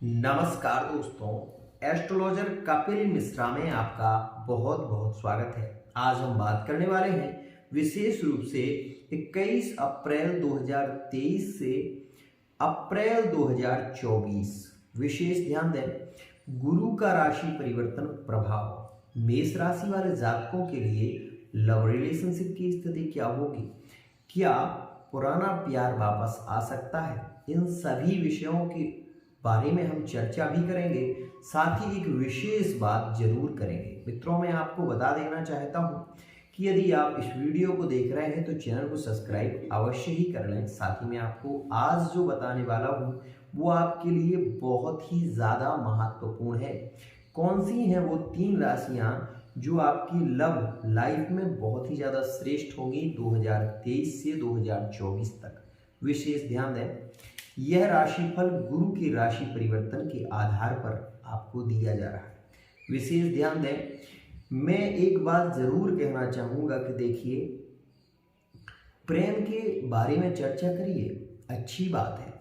नमस्कार दोस्तों, एस्ट्रोलॉजर कपिल मिश्रा में आपका बहुत बहुत स्वागत है। आज हम बात करने वाले हैं विशेष रूप से 21 अप्रैल 2023 से अप्रैल 2024। विशेष ध्यान दें, गुरु का राशि परिवर्तन प्रभाव मेष राशि वाले जातकों के लिए लव रिलेशनशिप की स्थिति क्या होगी, क्या पुराना प्यार वापस आ सकता है, इन सभी विषयों की बारे में हम चर्चा भी करेंगे। साथ ही एक विशेष बात जरूर करेंगे। मित्रों, मैं आपको बता देना चाहता हूं कि यदि आप इस वीडियो को देख रहे हैं तो चैनल को सब्सक्राइब अवश्य ही कर लें। साथ ही मैं आपको आज जो बताने वाला हूं वो आपके लिए बहुत ही ज़्यादा महत्वपूर्ण है। कौन सी हैं वो 3 राशियां जो आपकी लव लाइफ में बहुत ही ज़्यादा श्रेष्ठ होंगी 2023 से 2024 तक। विशेष ध्यान दें, यह राशिफल गुरु के राशि परिवर्तन के आधार पर आपको दिया जा रहा है। विशेष ध्यान दें, मैं एक बात जरूर कहना चाहूंगा कि देखिए, प्रेम के बारे में चर्चा करिए, अच्छी बात है,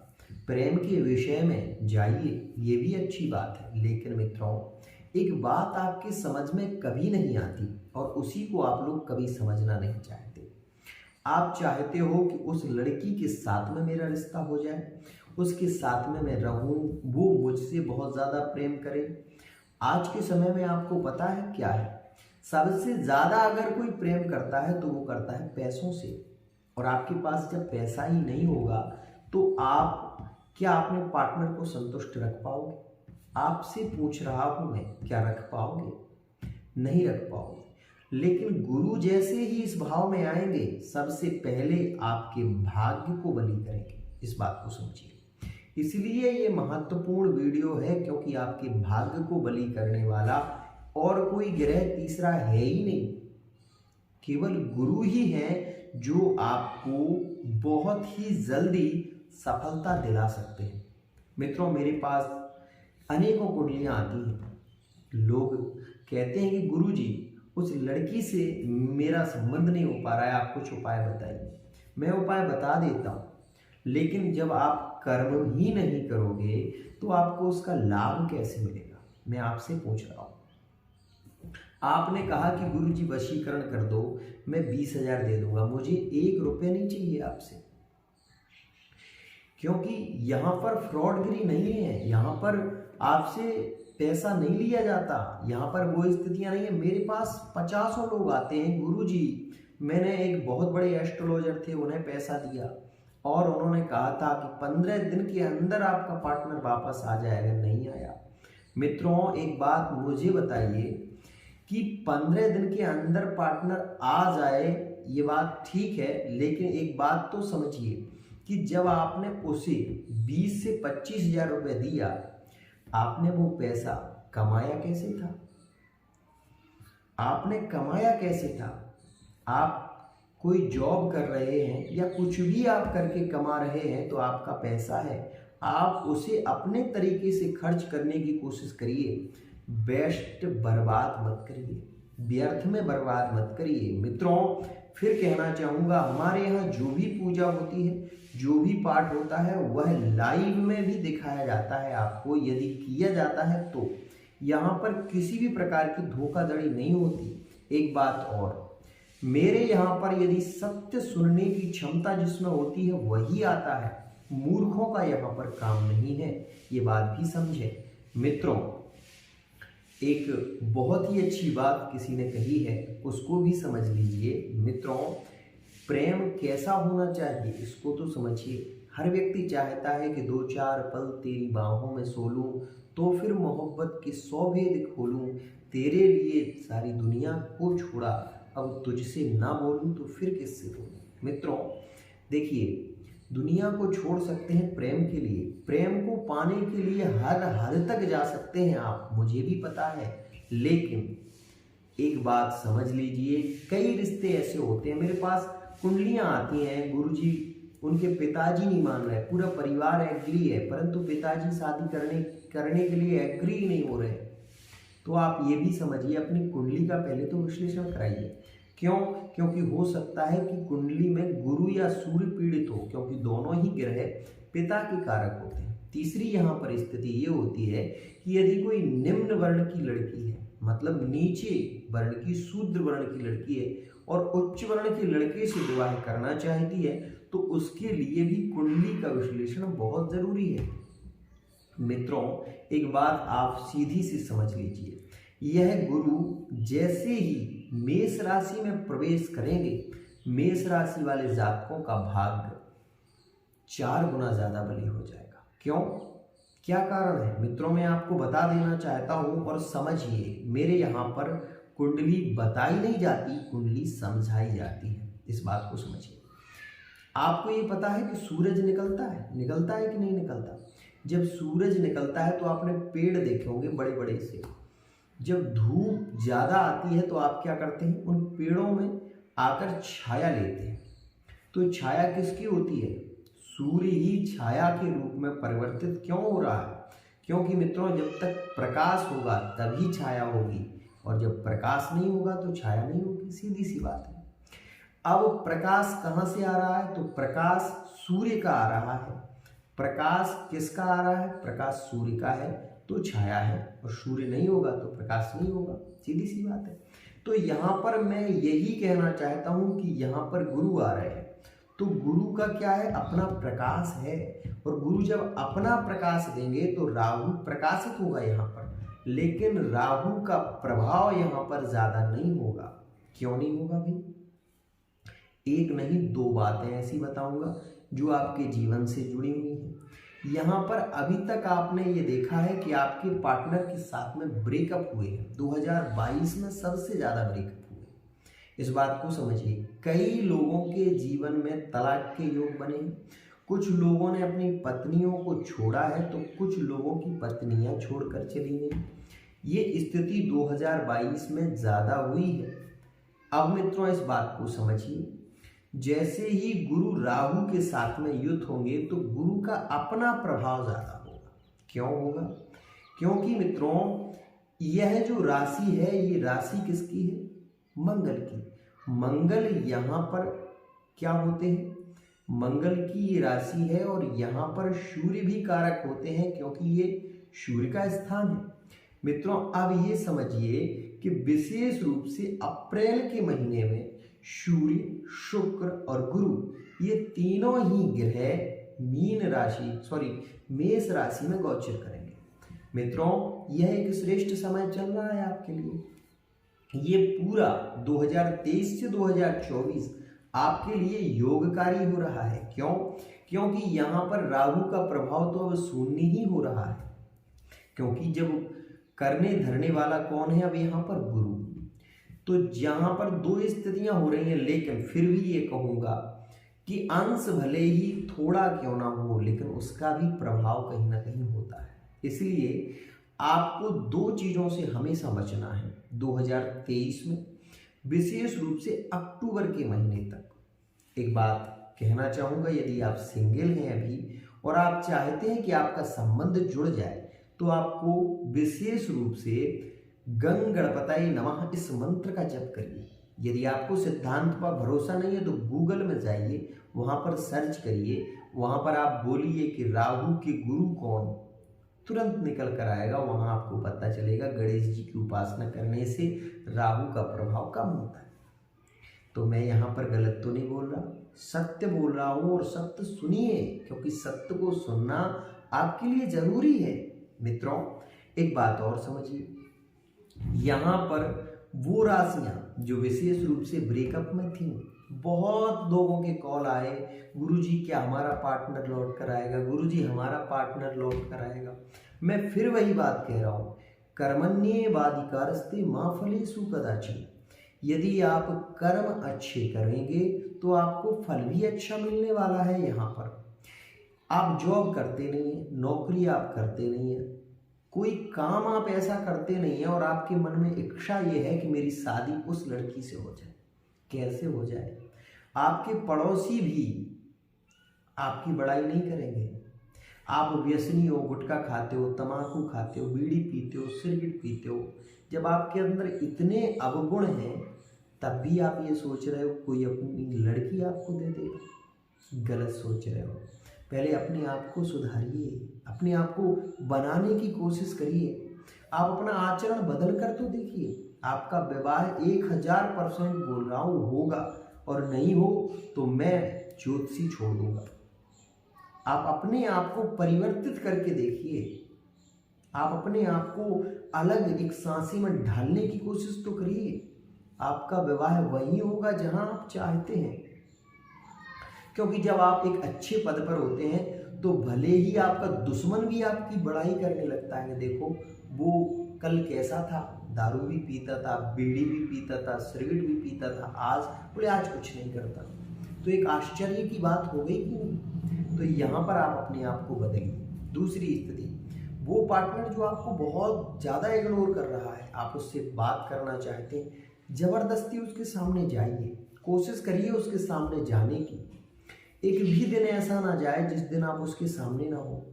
प्रेम के विषय में जाइए, ये भी अच्छी बात है। लेकिन मित्रों, एक बात आपके समझ में कभी नहीं आती और उसी को आप लोग कभी समझना नहीं चाहते। आप चाहते हो कि उस लड़की के साथ में मेरा रिश्ता हो जाए, उसके साथ में मैं रहूं, वो मुझसे बहुत ज़्यादा प्रेम करे। आज के समय में आपको पता है क्या है, सबसे ज़्यादा अगर कोई प्रेम करता है तो वो करता है पैसों से। और आपके पास जब पैसा ही नहीं होगा तो आप क्या अपने पार्टनर को संतुष्ट रख पाओगे? आपसे पूछ रहा हूं मैं, क्या रख पाओगे? नहीं रख पाओगे। लेकिन गुरु जैसे ही इस भाव में आएंगे, सबसे पहले आपके भाग्य को बलि करेंगे। इस बात को समझिए। इसलिए ये महत्वपूर्ण वीडियो है, क्योंकि आपके भाग्य को बलि करने वाला और कोई ग्रह तीसरा है ही नहीं, केवल गुरु ही है जो आपको बहुत ही जल्दी सफलता दिला सकते हैं। मित्रों, मेरे पास अनेकों कुंडलियां आती हैं। लोग कहते हैं कि गुरुजी, उस लड़की से मेरा संबंध नहीं हो पा रहा है, आप कुछ उपाय बताइए। मैं उपाय बता देता हूँ, लेकिन जब आप कर्म ही नहीं करोगे तो आपको उसका लाभ कैसे मिलेगा? मैं आपसे पूछ रहा हूँ। आपने कहा कि गुरुजी वशीकरण कर दो, मैं 20,000 दे दूंगा, मुझे 1 रुपये नहीं चाहिए आपसे, क्योंकि यहाँ पर फ्रॉडगिरी नहीं है, यहाँ पर आपसे पैसा नहीं लिया जाता, यहाँ पर वो स्थितियाँ नहीं है। मेरे पास 50 लोग आते हैं, गुरुजी मैंने एक बहुत बड़े एस्ट्रोलॉजर थे, उन्हें पैसा दिया और उन्होंने कहा था कि 15 दिन के अंदर आपका पार्टनर वापस आ जाएगा, नहीं आया। मित्रों, एक बात मुझे बताइए कि 15 दिन के अंदर पार्टनर आ जाए, ये बात ठीक है, लेकिन एक बात तो समझिए कि जब आपने उसे 20 से 25,000 रुपये दिया, आपने वो पैसा कमाया कैसे था? आपने कमाया कैसे था? आप कोई जॉब कर रहे हैं या कुछ भी आप करके कमा रहे हैं तो आपका पैसा है, आप उसे अपने तरीके से खर्च करने की कोशिश करिए। बेस्ट बर्बाद मत करिए, व्यर्थ में बर्बाद मत करिए। मित्रों, फिर कहना चाहूँगा, हमारे यहाँ जो भी पूजा होती है, जो भी पाठ होता है, वह लाइव में भी दिखाया जाता है आपको। यदि किया जाता है तो यहाँ पर किसी भी प्रकार की धोखाधड़ी नहीं होती। एक बात और, मेरे यहाँ पर यदि सत्य सुनने की क्षमता जिसमें होती है वही आता है, मूर्खों का यहाँ पर काम नहीं है, ये बात भी समझे। मित्रों, एक बहुत ही अच्छी बात किसी ने कही है, उसको भी समझ लीजिए। मित्रों, प्रेम कैसा होना चाहिए इसको तो समझिए। हर व्यक्ति चाहता है कि 2-4 पल तेरी बाहों में सो लूं, तो फिर मोहब्बत के 100 भेद खोलूं, तेरे लिए सारी दुनिया को छोड़ा, अब तुझसे ना बोलूं तो फिर किससे बोलूं। मित्रों, देखिए, दुनिया को छोड़ सकते हैं प्रेम के लिए, प्रेम को पाने के लिए हर हद तक जा सकते हैं आप, मुझे भी पता है। लेकिन एक बात समझ लीजिए, कई रिश्ते ऐसे होते हैं, मेरे पास कुंडलियां आती हैं, गुरुजी उनके पिताजी नहीं मान रहे, पूरा परिवार एग्री है, परंतु पिताजी शादी करने के लिए एग्री नहीं हो रहे। तो आप ये भी समझिए, अपनी कुंडली का पहले तो विश्लेषण कराइए। क्यों? क्योंकि हो सकता है कि कुंडली में गुरु या सूर्य पीड़ित हो, क्योंकि दोनों ही ग्रह पिता के कारक होते हैं। तीसरी यहाँ पर स्थिति ये होती है कि यदि कोई निम्न वर्ण की लड़की है, मतलब नीचे वर्ण की शूद्र वर्ण की लड़की है और उच्च वर्ण के लड़के से विवाह करना चाहती है, तो उसके लिए भी कुंडली का विश्लेषण बहुत जरूरी है। मित्रों, एक बात आप सीधी सी समझ लीजिए, यह गुरु जैसे ही मेष राशि में प्रवेश करेंगे, मेष राशि वाले जातकों का भाग्य 4 गुना ज्यादा बली हो जाएगा। क्यों, क्या कारण है मित्रों, मैं आपको बता देना चाहता हूं और समझिए। मेरे यहाँ पर कुंडली बताई नहीं जाती, कुंडली समझाई जाती है। इस बात को समझिए। आपको ये पता है कि सूरज निकलता है कि नहीं निकलता। जब सूरज निकलता है तो आपने पेड़ देखे होंगे बड़े बड़े से। जब धूप ज्यादा आती है तो आप क्या करते हैं, उन पेड़ों में आकर छाया लेते हैं। तो छाया किसकी होती है, सूर्य ही छाया के रूप में परिवर्तित क्यों हो रहा है, क्योंकि मित्रों जब तक प्रकाश होगा तभी छाया होगी, और जब प्रकाश नहीं होगा तो छाया नहीं होगी। सीधी सी बात है। अब प्रकाश कहाँ से आ रहा है, तो प्रकाश सूर्य का आ रहा है। प्रकाश किसका आ रहा है, प्रकाश सूर्य का है तो छाया है, और सूर्य नहीं होगा तो प्रकाश नहीं होगा। सीधी सी बात है। तो यहाँ पर मैं यही कहना चाहता हूँ कि यहाँ पर गुरु आ रहे हैं, तो गुरु का क्या है, अपना प्रकाश है, और गुरु जब अपना प्रकाश देंगे तो राहु प्रकाशित होगा यहाँ पर, लेकिन राहु का प्रभाव यहाँ पर ज्यादा नहीं होगा। क्यों नहीं होगा भाई, एक नहीं 2 बातें ऐसी बताऊंगा जो आपके जीवन से जुड़ी हुई हैं। यहाँ पर अभी तक आपने ये देखा है कि आपके पार्टनर के साथ में ब्रेकअप हुए हैं। 2022 में सबसे ज्यादा ब्रेकअप हुए। इस बात को समझिए, कई लोगों के जीवन में तलाक के योग बने हैं। कुछ लोगों ने अपनी पत्नियों को छोड़ा है तो कुछ लोगों की पत्नियां छोड़कर चली गई। ये स्थिति 2022 में ज्यादा हुई है। अब मित्रों इस बात को समझिए, जैसे ही गुरु राहु के साथ में युक्त होंगे तो गुरु का अपना प्रभाव ज्यादा होगा। क्यों होगा, क्योंकि मित्रों यह जो राशि है ये राशि किसकी है, मंगल की। मंगल यहाँ पर क्या होते हैं, मंगल की ये राशि है, और यहाँ पर सूर्य भी कारक होते हैं क्योंकि ये सूर्य का स्थान है। मित्रों अब ये समझिए कि विशेष रूप से अप्रैल के महीने में सूर्य, शुक्र और गुरु ये तीनों ही ग्रह मेष राशि में गोचर करेंगे। मित्रों यह एक श्रेष्ठ समय चल रहा है आपके लिए। ये पूरा 2023 से 2024 आपके लिए योगकारी हो रहा है। क्यों, क्योंकि यहाँ पर राहु का प्रभाव तो अब शून्य ही हो रहा है, क्योंकि जब करने धरने वाला कौन है, अब यहाँ पर गुरु। तो जहां पर 2 स्थितियां हो रही हैं, लेकिन फिर भी ये कहूंगा कि अंश भले ही थोड़ा क्यों ना हो, लेकिन उसका भी प्रभाव कहीं ना कहीं होता है। इसलिए आपको 2 चीजों से हमेशा बचना है 2023 में, विशेष रूप से अक्टूबर के महीने तक। एक बात कहना चाहूंगा, यदि आप सिंगल हैं अभी और आप चाहते हैं कि आपका संबंध जुड़ जाए, तो आपको विशेष रूप से गंग गणपताय नमः इस मंत्र का जप करिए। यदि आपको सिद्धांत पर भरोसा नहीं है तो गूगल में जाइए, वहां पर सर्च करिए, वहां पर आप बोलिए कि राहु के गुरु कौन, तुरंत निकल कर आएगा। वहां आपको पता चलेगा गणेश जी की उपासना करने से राहु का प्रभाव कम होता है। तो मैं यहाँ पर गलत तो नहीं बोल रहा, सत्य बोल रहा हूँ, और सत्य सुनिए, क्योंकि सत्य को सुनना आपके लिए जरूरी है। मित्रों एक बात और समझिए, यहाँ पर वो राशियां जो विशेष रूप से ब्रेकअप में थी, बहुत लोगों के कॉल आए, गुरुजी क्या हमारा पार्टनर लौट कर आएगा, गुरुजी हमारा पार्टनर लौट कर आएगा। मैं फिर वही बात कह रहा हूँ, कर्मण्येवाधिकारस्ते मा फलेषु कदाचन। यदि आप कर्म अच्छे करेंगे तो आपको फल भी अच्छा मिलने वाला है। यहाँ पर आप जॉब करते नहीं है, नौकरी आप करते नहीं है, कोई काम आप ऐसा करते नहीं है, और आपके मन में इच्छा ये है कि मेरी शादी उस लड़की से हो जाए। कैसे हो जाए, आपके पड़ोसी भी आपकी बड़ाई नहीं करेंगे। आप व्यसनी हो, गुटखा खाते हो, तम्बाकू खाते हो, बीड़ी पीते हो, सिगरेट पीते हो, जब आपके अंदर इतने अवगुण हैं तब भी आप ये सोच रहे हो कोई अपनी लड़की आपको दे देगा। गलत सोच रहे हो। पहले अपने आप को सुधारिए, अपने आप को बनाने की कोशिश करिए। आप अपना आचरण बदल कर तो देखिए। आपका विवाह 1000% बोल रहा हूँ होगा, और नहीं हो तो मैं ज्योतिषी छोड़ दूंगा। आप अपने आप को परिवर्तित करके देखिए। आप अपने आप को अलग एक सांसी में ढालने की कोशिश तो करिए। आपका विवाह वहीं होगा जहां आप चाहते हैं, क्योंकि जब आप एक अच्छे पद पर होते हैं तो भले ही आपका दुश्मन भी आपकी बड़ाई करने लगता है, देखो वो कल कैसा था, दारू भी पीता था, बीड़ी भी पीता था, सिगरेट भी पीता था, आज बोले आज कुछ नहीं करता। तो एक आश्चर्य की बात हो गई कि नहीं? तो यहाँ पर आप अपने आप को बदलिए। दूसरी स्थिति, वो पार्टनर जो आपको बहुत ज़्यादा इग्नोर कर रहा है, आप उससे बात करना चाहते हैं, ज़बरदस्ती उसके सामने जाइए, कोशिश करिए उसके सामने जाने की। एक भी दिन ऐसा ना जाए जिस दिन आप उसके सामने ना हो।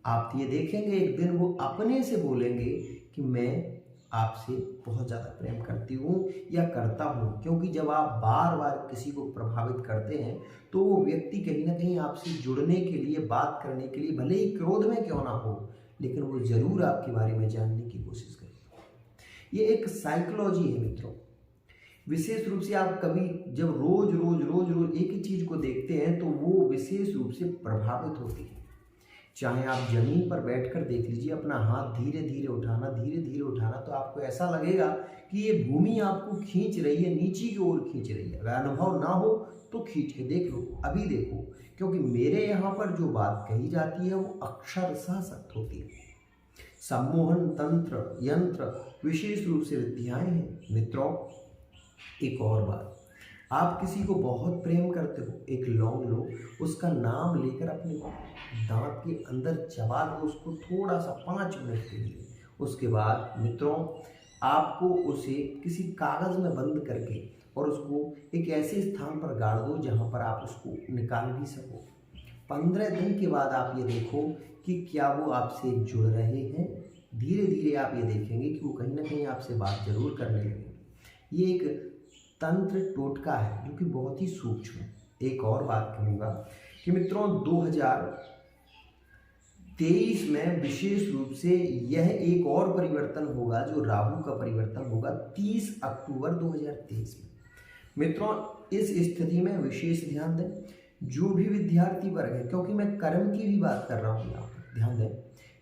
आप ये देखेंगे एक दिन वो अपने से बोलेंगे कि मैं आपसे बहुत ज़्यादा प्रेम करती हूँ या करता हूँ, क्योंकि जब आप बार बार किसी को प्रभावित करते हैं तो वो व्यक्ति कहीं ना कहीं आपसे जुड़ने के लिए, बात करने के लिए, भले ही क्रोध में क्यों ना हो, लेकिन वो ज़रूर आपके बारे में जानने की कोशिश करेगा। ये एक साइकोलॉजी है मित्रों। विशेष रूप से आप कभी जब रोज रोज रोज रोज एक ही चीज को देखते हैं तो वो विशेष रूप से प्रभावित होती है। चाहे आप जमीन पर बैठकर देख लीजिए, अपना हाथ धीरे धीरे उठाना, धीरे धीरे उठाना, तो आपको ऐसा लगेगा कि ये भूमि आपको खींच रही है, नीचे की ओर खींच रही है। अगर अनुभव ना हो तो खींच के देख लो, अभी देखो, क्योंकि मेरे यहाँ पर जो बात कही जाती है वो अक्षरशः सत्य होती है। सम्मोहन तंत्र यंत्र विशेष रूप से विद्याएं हैं मित्रों। एक और बात, आप किसी को बहुत प्रेम करते हो, एक लौंग लो, उसका नाम लेकर अपने दांत के अंदर चबा लो उसको थोड़ा सा 5 मिनट के लिए। उसके बाद मित्रों आपको उसे किसी कागज में बंद करके और उसको एक ऐसे स्थान पर गाड़ दो जहां पर आप उसको निकाल भी सको। 15 दिन के बाद आप ये देखो कि क्या वो आपसे जुड़ रहे हैं। धीरे धीरे आप ये देखेंगे कि वो कहीं ना कहीं आपसे बात जरूर करने लगेंगे। ये एक तंत्र टोटका है जो कि बहुत ही सूक्ष्म है। एक और बात कहूँगा कि मित्रों 2023 में विशेष रूप से यह एक और परिवर्तन होगा जो राहु का परिवर्तन होगा 30 अक्टूबर 2023 में। मित्रों इस स्थिति में विशेष ध्यान दें, जो भी विद्यार्थी वर्ग है, क्योंकि मैं कर्म की भी बात कर रहा हूँ, यहाँ पर ध्यान दें,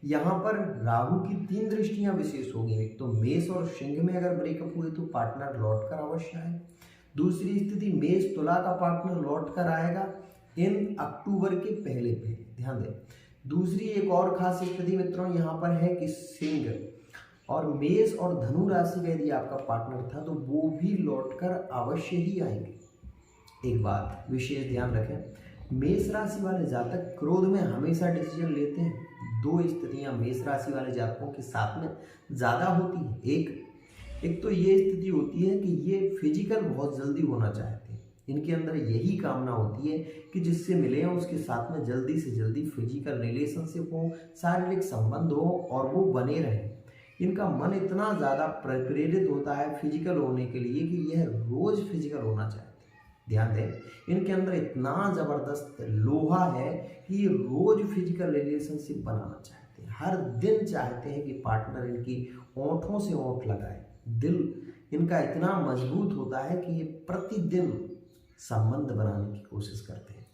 यहाँ पर राहु की 3 दृष्टियां विशेष होगी। एक तो मेष और सिंह में अगर ब्रेकअप हुए तो पार्टनर लौट कर अवश्य आए। दूसरी स्थिति मेष तुला का पार्टनर लौट कर आएगा इन अक्टूबर के पहले ध्यान दें। दूसरी एक और खास स्थिति मित्रों यहाँ पर है कि सिंह और मेष और धनु राशि में यदि आपका पार्टनर था तो वो भी लौटकर अवश्य ही आएंगे। एक बात विशेष ध्यान रखें, मेष राशि वाले जातक क्रोध में हमेशा डिसीजन लेते हैं। 2 स्थितियां मेष राशि वाले जातकों के साथ में ज़्यादा होती हैं। एक तो ये स्थिति होती है कि ये फिजिकल बहुत जल्दी होना चाहते हैं। इनके अंदर यही कामना होती है कि जिससे मिले हैं उसके साथ में जल्दी से जल्दी फिजिकल रिलेशनशिप हो, शारीरिक संबंध हो और वो बने रहे। इनका मन इतना ज़्यादा प्रेरित होता है फिजिकल होने के लिए कि यह रोज फिजिकल होना चाहते हैं। ध्यान दें, इनके अंदर इतना ज़बरदस्त लोहा है कि ये रोज फिजिकल रिलेशनशिप बनाना चाहते हैं। हर दिन चाहते हैं कि पार्टनर इनकी ओंठों से ओंठ लगाए। दिल इनका इतना मजबूत होता है कि ये प्रतिदिन संबंध बनाने की कोशिश करते हैं।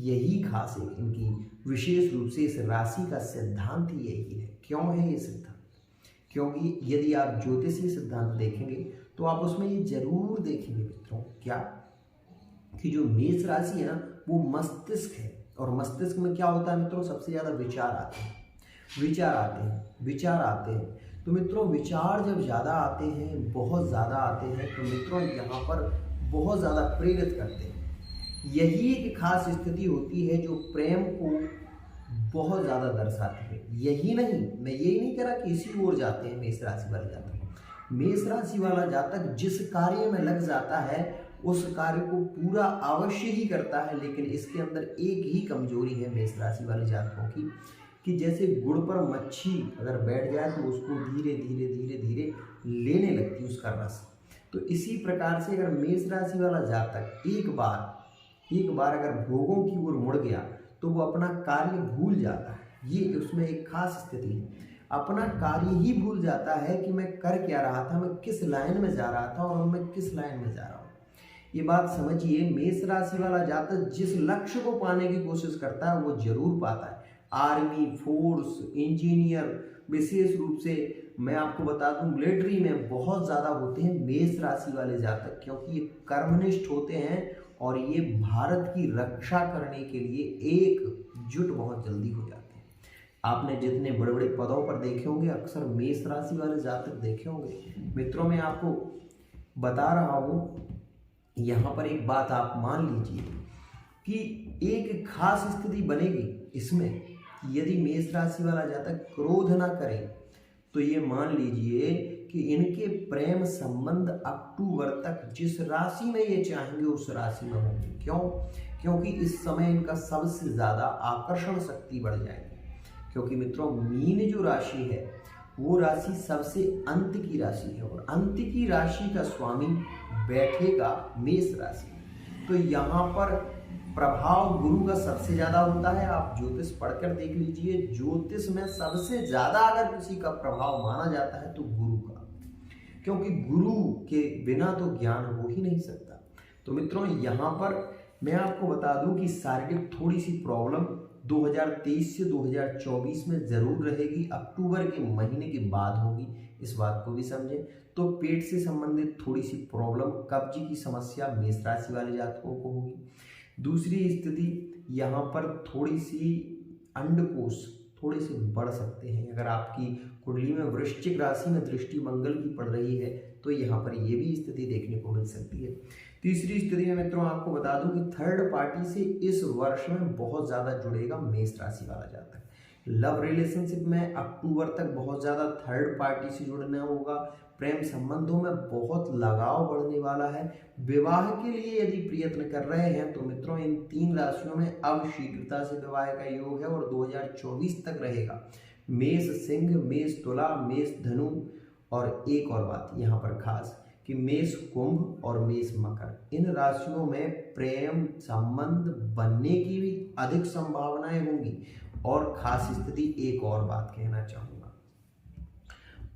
यही खास है इनकी विशेष रूप से इस राशि का सिद्धांत ही यही है। क्यों है ये सिद्धांत? क्योंकि यदि आप ज्योतिषीय सिद्धांत देखेंगे तो आप उसमें ये जरूर देखेंगे मित्रों क्या कि जो मेष राशि है ना वो मस्तिष्क है, और मस्तिष्क में क्या होता है मित्रों, सबसे ज़्यादा विचार आते हैं। तो मित्रों विचार जब ज़्यादा आते हैं, बहुत ज़्यादा आते हैं, तो मित्रों यहाँ पर बहुत ज़्यादा प्रेरित करते हैं। यही एक खास स्थिति होती है जो प्रेम को बहुत ज़्यादा दर्शाती है। यही नहीं, मैं यही नहीं कह रहा कि इसी ओर जाते हैं मेष राशि वाले जातक। मेष राशि वाला जातक जिस कार्य में लग जाता है उस कार्य को पूरा अवश्य ही करता है, लेकिन इसके अंदर एक ही कमजोरी है मेष राशि वाले जातकों की कि जैसे गुड़ पर मच्छी अगर बैठ जाए तो उसको धीरे धीरे धीरे धीरे लेने लगती है उसका रस। तो इसी प्रकार से अगर मेष राशि वाला जातक एक बार अगर भोगों की ओर मुड़ गया तो वो अपना कार्य भूल जाता है। ये उसमें एक खास स्थिति है। अपना कार्य ही भूल जाता है कि मैं कर क्या रहा था, मैं किस लाइन में जा रहा था और मैं किस लाइन में जा रहा हूँ। ये बात समझिए, मेष राशि वाला जातक जिस लक्ष्य को पाने की कोशिश करता है वो जरूर पाता है। आर्मी, फोर्स, इंजीनियर, विशेष रूप से मैं आपको बता दूं मिलिट्री में बहुत ज़्यादा होते हैं मेष राशि वाले जातक, क्योंकि ये कर्मनिष्ठ होते हैं और ये भारत की रक्षा करने के लिए एकजुट बहुत जल्दी हो जाते हैं। आपने जितने बड़े बड़े पदों पर देखे होंगे अक्सर मेष राशि वाले जातक देखे होंगे। मित्रों, मैं आपको बता रहा हूँ, यहाँ पर एक बात आप मान लीजिए कि एक खास स्थिति बनेगी इसमें, यदि मेष राशि वाला जातक क्रोध ना करे तो ये मान लीजिए कि इनके प्रेम संबंध अक्टूबर तक जिस राशि में ये चाहेंगे उस राशि में होंगे। क्यों? क्योंकि इस समय इनका सबसे ज्यादा आकर्षण शक्ति बढ़ जाएगी। क्योंकि मित्रों, मीन जो राशि है वो राशि सबसे अंत की राशि है और अंत की राशि का स्वामी बैठेगा मेष राशि। तो यहाँ पर प्रभाव गुरु का सबसे ज्यादा होता है। आप ज्योतिष पढ़कर देख लीजिए, ज्योतिष में सबसे ज्यादा अगर किसी का प्रभाव माना जाता है तो गुरु का, क्योंकि गुरु के बिना तो ज्ञान हो ही नहीं सकता। तो मित्रों, यहाँ पर मैं आपको बता दूं कि शारीरिक थोड़ी सी प्रॉब्लम 2023 से 2024 में जरूर रहेगी, अक्टूबर के महीने के बाद होगी, इस बात को भी समझें। तो पेट से संबंधित थोड़ी सी प्रॉब्लम, कब्ज की समस्या मेष राशि वाले जातकों को होगी। दूसरी स्थिति यहाँ पर थोड़ी सी अंडकोश थोड़े से बढ़ सकते हैं। अगर आपकी कुंडली में वृश्चिक राशि में दृष्टि मंगल की पड़ रही है तो यहाँ पर ये भी स्थिति देखने को मिल सकती है। तीसरी स्थिति में मित्रों आपको बता दूं कि थर्ड पार्टी से इस वर्ष में बहुत ज्यादा जुड़ेगा मेष राशि वाला जातक। लव रिलेशनशिप में अक्टूबर तक बहुत ज्यादा थर्ड पार्टी से जुड़ना होगा। प्रेम संबंधों में बहुत लगाव बढ़ने वाला है। विवाह के लिए यदि प्रयत्न कर रहे हैं तो मित्रों इन 3 राशियों में अब शीघ्रता से विवाह का योग है और 2024 तक रहेगा। मेष सिंह, मेष तुला, मेष धनु और एक और बात यहाँ पर खास कि मेष कुंभ और मेष मकर, इन राशियों में प्रेम संबंध बनने की भी अधिक संभावनाएं होंगी। और खास स्थिति एक और बात कहना चाहूंगा,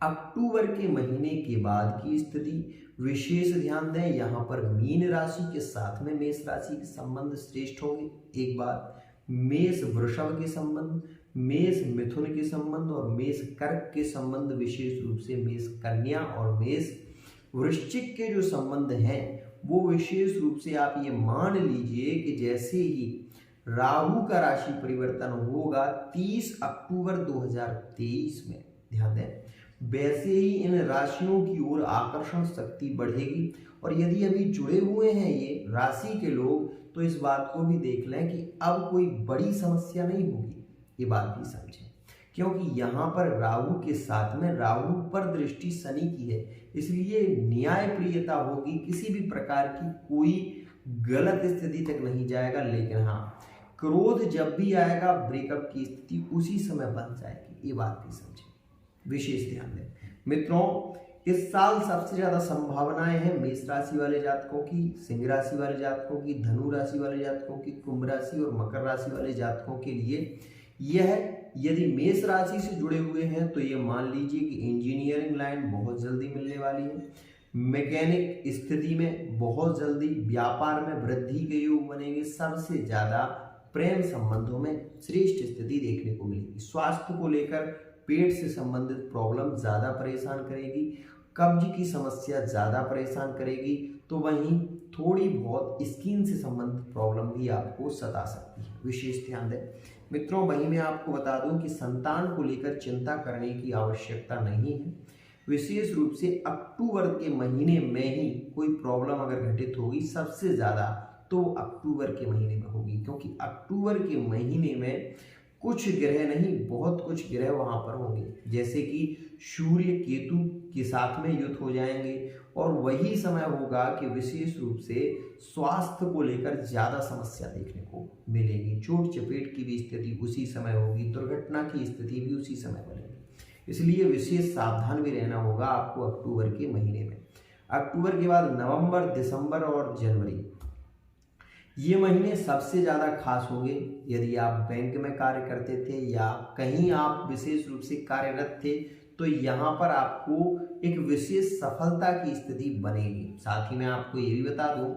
अक्टूबर के महीने के बाद की स्थिति विशेष ध्यान दें। यहाँ पर मीन राशि के साथ में मेष राशि के संबंध श्रेष्ठ होंगे। एक बात, मेष वृषभ के संबंध, मेष मिथुन के संबंध और मेष कर्क के संबंध, विशेष रूप से मेष कन्या और मेष वृश्चिक के जो संबंध हैं वो विशेष रूप से आप ये मान लीजिए कि जैसे ही राहु का राशि परिवर्तन होगा 30 अक्टूबर 2023 में, ध्यान दें, वैसे ही इन राशियों की ओर आकर्षण शक्ति बढ़ेगी। और यदि अभी जुड़े हुए हैं ये राशि के लोग तो इस बात को भी देख लें कि अब कोई बड़ी समस्या नहीं होगी, ये बात भी समझें। क्योंकि यहाँ पर राहु के साथ में राहु पर दृष्टि शनि की है, इसलिए न्याय प्रियता होगी, किसी भी प्रकार की कोई गलत स्थिति तक नहीं जाएगा। लेकिन हाँ, क्रोध जब भी आएगा ब्रेकअप की स्थिति उसी समय बन जाएगी, ये बात भी समझें, विशेष ध्यान दें। मित्रों, इस साल सबसे ज्यादा संभावनाएं हैं मेष राशि वाले जातकों की, सिंह राशि वाले जातकों की, धनु राशि वाले जातकों की, कुंभ राशि और मकर राशि वाले जातकों के लिए। यह यदि मेष राशि से जुड़े हुए हैं तो ये मान लीजिए कि इंजीनियरिंग लाइन बहुत जल्दी मिलने वाली है। मैकेनिक स्थिति में बहुत जल्दी, व्यापार में वृद्धि के योग बनेंगे। सबसे ज्यादा प्रेम संबंधों में श्रेष्ठ स्थिति देखने को मिलेगी। स्वास्थ्य को लेकर पेट से संबंधित प्रॉब्लम ज्यादा परेशान करेगी, कब्ज की समस्या ज्यादा परेशान करेगी, तो वहीं थोड़ी बहुत स्किन से संबंधित प्रॉब्लम भी आपको सता सकती है, विशेष ध्यान दें। मित्रों, वहीं मैं आपको बता दूं कि संतान को लेकर चिंता करने की आवश्यकता नहीं है। विशेष रूप से अक्टूबर के महीने में ही कोई प्रॉब्लम अगर घटित होगी सबसे ज्यादा तो अक्टूबर के महीने में होगी, क्योंकि अक्टूबर के महीने में कुछ ग्रह नहीं बहुत कुछ ग्रह वहां पर होंगे, जैसे कि सूर्य केतु के साथ में युद्ध हो जाएंगे। और वही समय होगा कि विशेष रूप से स्वास्थ्य को लेकर ज्यादा समस्या देखने को मिलेगी। चोट चपेट की भी स्थिति उसी समय होगी, दुर्घटना की स्थिति भी उसी समय बनेगी। इसलिए विशेष सावधान भी रहना होगा आपको अक्टूबर के महीने में। अक्टूबर के बाद नवंबर, दिसंबर और जनवरी, ये महीने सबसे ज़्यादा खास होंगे यदि आप बैंक में कार्य करते थे या कहीं आप विशेष रूप से कार्यरत थे, तो यहाँ पर आपको एक विशेष सफलता की स्थिति बनेगी। साथ ही मैं आपको ये भी बता दूं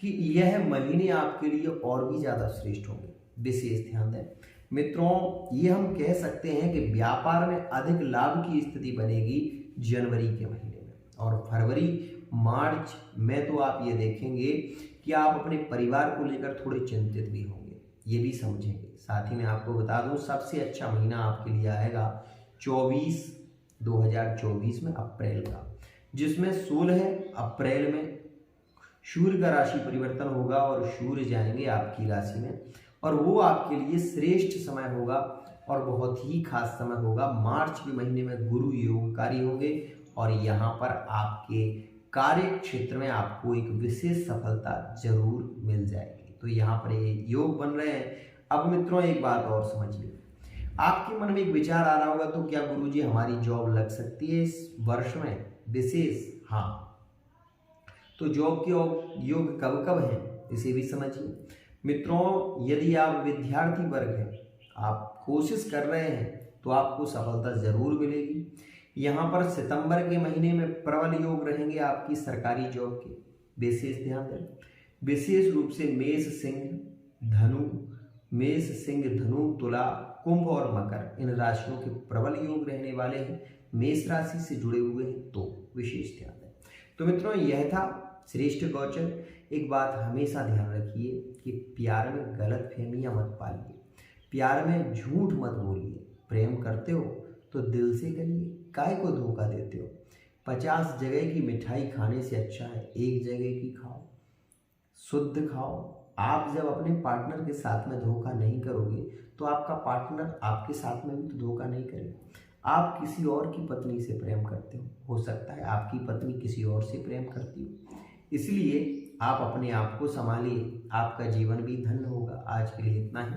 कि यह महीने आपके लिए और भी ज़्यादा श्रेष्ठ होंगे। विशेष ध्यान दें मित्रों, ये हम कह सकते हैं कि व्यापार में अधिक लाभ की स्थिति बनेगी जनवरी के महीने में। और फरवरी मार्च में तो आप ये देखेंगे कि आप अपने परिवार को लेकर थोड़े चिंतित भी होंगे, ये भी समझेंगे। साथ ही मैं आपको बता दूं सबसे अच्छा महीना आपके लिए आएगा 2024 में अप्रैल का, जिसमें 16 अप्रैल में सूर्य का राशि परिवर्तन होगा और सूर्य जाएंगे आपकी राशि में, और वो आपके लिए श्रेष्ठ समय होगा और बहुत ही खास समय होगा। मार्च के महीने में गुरु योगकारी होंगे और यहाँ पर आपके कार्य क्षेत्र में आपको एक विशेष सफलता जरूर मिल जाएगी। तो यहाँ पर ये योग बन रहे हैं। अब मित्रों एक बात और समझिए, आपके मन में एक विचार आ रहा होगा, तो क्या गुरुजी हमारी जॉब लग सकती है इस वर्ष में विशेष? हाँ, तो जॉब के योग कब कब है इसे भी समझिए। मित्रों, यदि आप विद्यार्थी वर्ग हैं, आप कोशिश कर रहे हैं, तो आपको सफलता जरूर मिलेगी। यहाँ पर सितंबर के महीने में प्रबल योग रहेंगे आपकी सरकारी जॉब के। विशेष ध्यान दें, विशेष रूप से मेष सिंह धनु तुला कुंभ और मकर, इन राशियों के प्रबल योग रहने वाले हैं। मेष राशि से जुड़े हुए हैं तो विशेष ध्यान दें। तो मित्रों, यह था श्रेष्ठ गोचर। एक बात हमेशा ध्यान रखिए कि प्यार में गलत फहमियाँ मत पालिए, प्यार में झूठ मत बोलिए। प्रेम करते हो तो दिल से करिए, काय को धोखा देते हो? 50 जगह की मिठाई खाने से अच्छा है एक जगह की खाओ, शुद्ध खाओ। आप जब अपने पार्टनर के साथ में धोखा नहीं करोगे तो आपका पार्टनर आपके साथ में भी तो धोखा नहीं करेगा। आप किसी और की पत्नी से प्रेम करते हो सकता है आपकी पत्नी किसी और से प्रेम करती हो, इसलिए आप अपने आप को संभालिए, आपका जीवन भी धन्य होगा। आज के लिए इतना ही।